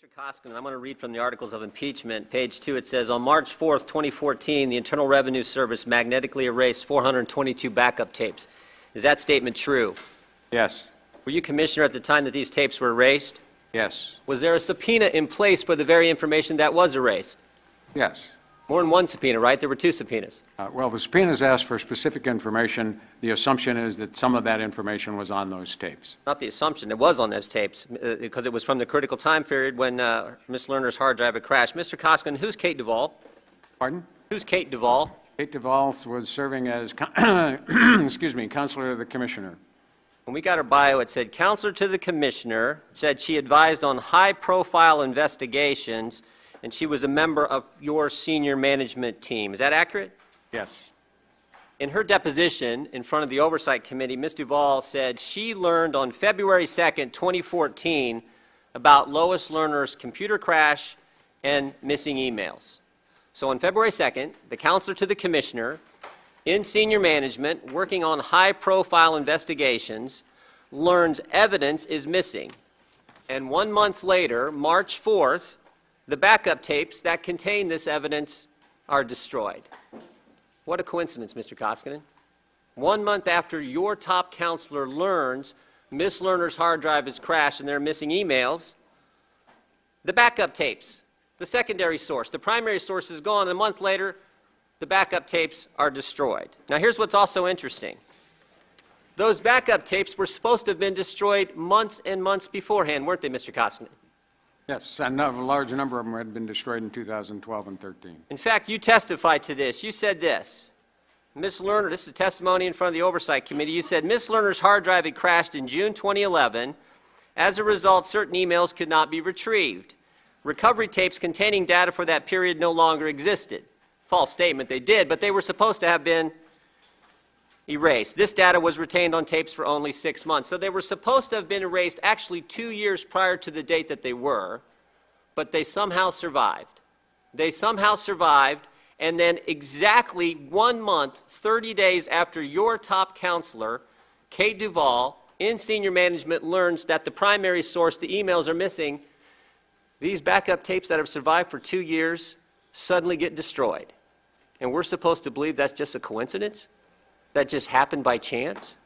Mr. Koskinen, I'm going to read from the Articles of Impeachment. Page 2, it says, on March 4th, 2014, the Internal Revenue Service magnetically erased 422 backup tapes. Is that statement true? Yes. Were you Commissioner at the time that these tapes were erased? Yes. Was there a subpoena in place for the very information that was erased? Yes. More than one subpoena, right? There were two subpoenas. Well, the subpoenas asked for specific information. The assumption is that some of that information was on those tapes. Not the assumption. It was on those tapes because it was from the critical time period when Ms. Lerner's hard drive had crashed. Mr. Koskinen, who's Kate Duvall? Pardon? Who's Kate Duvall? Kate Duvall was serving as, excuse me, counselor to the Commissioner. When we got her bio, it said, counselor to the Commissioner, said she advised on high-profile investigations, and she was a member of your senior management team. Is that accurate? Yes. In her deposition in front of the Oversight Committee, Ms. Duvall said she learned on February 2nd, 2014, about Lois Lerner's computer crash and missing emails. So on February 2nd, the counselor to the Commissioner, in senior management, working on high-profile investigations, learns evidence is missing. And 1 month later, March 4th, the backup tapes that contain this evidence are destroyed. What a coincidence, Mr. Koskinen. 1 month after your top counselor learns Ms. Lerner's hard drive has crashed and there are missing emails, the backup tapes, the secondary source, the primary source is gone, and a month later, the backup tapes are destroyed. Now, here's what's also interesting. Those backup tapes were supposed to have been destroyed months and months beforehand, weren't they, Mr. Koskinen? Yes, and a large number of them had been destroyed in 2012 and 13. In fact, you testified to this. You said this. Ms. Lerner, this is testimony in front of the Oversight Committee. You said Ms. Lerner's hard drive had crashed in June 2011. As a result, certain emails could not be retrieved. Recovery tapes containing data for that period no longer existed. False statement, they did, but they were supposed to have been erased. This data was retained on tapes for only 6 months. So they were supposed to have been erased actually 2 years prior to the date that they were, but they somehow survived. They somehow survived, and then exactly 1 month, 30 days after your top counselor, Kate Duvall, in senior management, learns that the primary source, the emails, are missing, these backup tapes that have survived for 2 years suddenly get destroyed. And we're supposed to believe that's just a coincidence? That just happened by chance?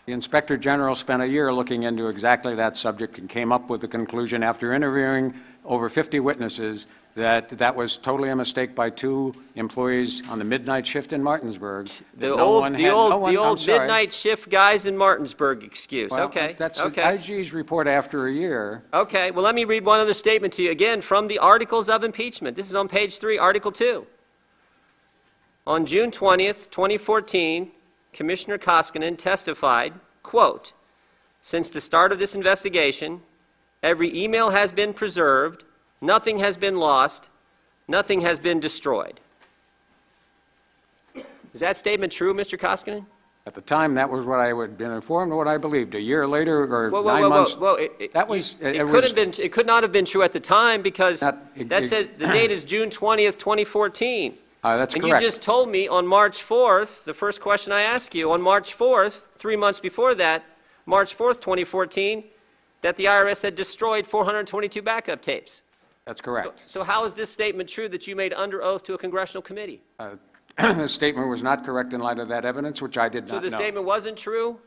The Inspector General spent a year looking into exactly that subject and came up with the conclusion after interviewing over 50 witnesses that that was totally a mistake by 2 employees on the midnight shift in Martinsburg. The old midnight shift guys in Martinsburg excuse. Well, okay. That's okay. the IG's report after a year. Okay. Well, let me read one other statement to you again from the Articles of Impeachment. This is on page 3, Article 2. On June 20th, 2014, Commissioner Koskinen testified, quote, since the start of this investigation, every email has been preserved, nothing has been lost, nothing has been destroyed. Is that statement true, Mr. Koskinen? At the time, that was what I had been informed, what I believed. A year later, or 9 months, it could not have been true at the time because that says the date is June 20th, 2014. That's and correct. You just told me on March 4th, the first question I asked you, on March 4th, 3 months before that, March 4th, 2014, that the IRS had destroyed 422 backup tapes. That's correct. So how is this statement true that you made under oath to a congressional committee? The statement was not correct in light of that evidence, which I did not know. So the statement wasn't true?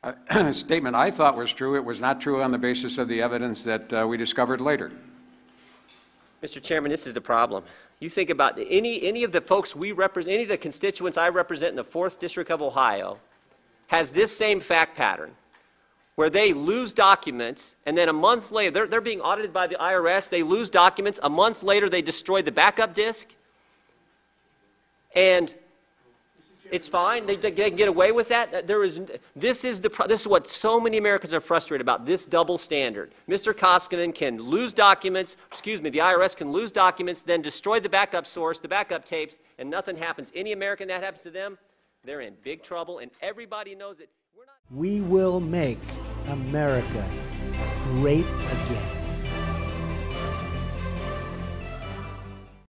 The statement I thought was true. It was not true on the basis of the evidence that we discovered later. Mr. Chairman, this is the problem. You think about any of the folks we represent, any of the constituents I represent in the 4th District of Ohio has this same fact pattern where they lose documents and then a month later, they're being audited by the IRS, they lose documents, a month later they destroy the backup disk, and it's fine, they can get away with that. This is what so many Americans are frustrated about, this double standard. Mr. Koskinen can lose documents, the IRS can lose documents, then destroy the backup source, the backup tapes, and nothing happens. Any American that happens to them, they're in big trouble, and everybody knows it. We will make America great again.